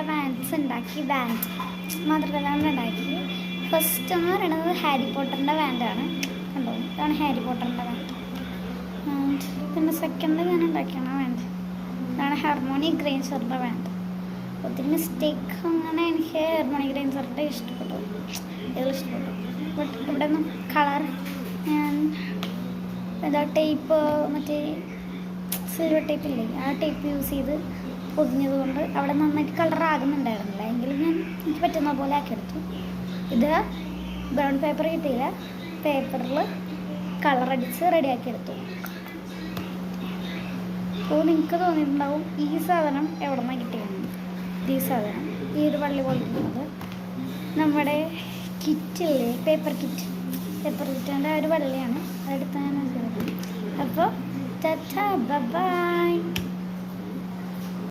Vans ഉണ്ടാക്കി. Want മാത്രമല്ല ഉണ്ടാക്കി. ഫസ്റ്റ് എന്ന് പറയുന്നത് ഹാരി പോട്ടറിൻ്റെ വാൻഡാണ്. കണ്ടോ, ഇതാണ് ഹാരി പോട്ടറിൻ്റെ വാൻഡ്. ആൻഡ് പിന്നെ സെക്കൻഡ് ഞാൻ ഉണ്ടാക്കിയാണ് വാൻഡ്. ഇതാണ് ഹാർമോണി ഗ്രൈൻസറിൻ്റെ വാൻഡ്. ഒത്തിരി മിസ്റ്റേക്ക് അങ്ങനെ എനിക്ക് ഹാർമോണി ഗ്രൈൻസറിൻ്റെ ഇഷ്ടപ്പെട്ടു, ബട്ട് ഇവിടെ നിന്ന് കളർ ഞാൻ എന്താ ടേപ്പ്, മറ്റേ സിൽവർ ടേപ്പില്ലേ, ആ ടേപ്പ് യൂസ് ചെയ്ത് പൊതിഞ്ഞത് കൊണ്ട് അവിടെ നന്നായിട്ട് കളർ ആകുന്നുണ്ടായിരുന്നില്ല. എങ്കിലും ഞാൻ എനിക്ക് പറ്റുന്ന പോലെ ആക്കിയെടുത്തു. ഇത് ബ്രൗൺ പേപ്പർ കിട്ടിയില്ല, പേപ്പറിൽ കളറടിച്ച് റെഡിയാക്കിയെടുത്തു. അപ്പോൾ നിങ്ങൾക്ക് തോന്നിയിട്ടുണ്ടാവും ഈ സാധനം എവിടെ നിന്നാണ് കിട്ടിയെന്ന്. ഈ സാധനം, ഈ ഒരു വള്ളി പോലെ ഇരിക്കുന്നത് നമ്മുടെ കിറ്റില്ലേ, പേപ്പർ കിറ്റിൻ്റെ ആ ഒരു വള്ളിയാണ്. അതെടുത്ത് ഞാൻ. അപ്പോൾ ടാറ്റാ, ബൈ.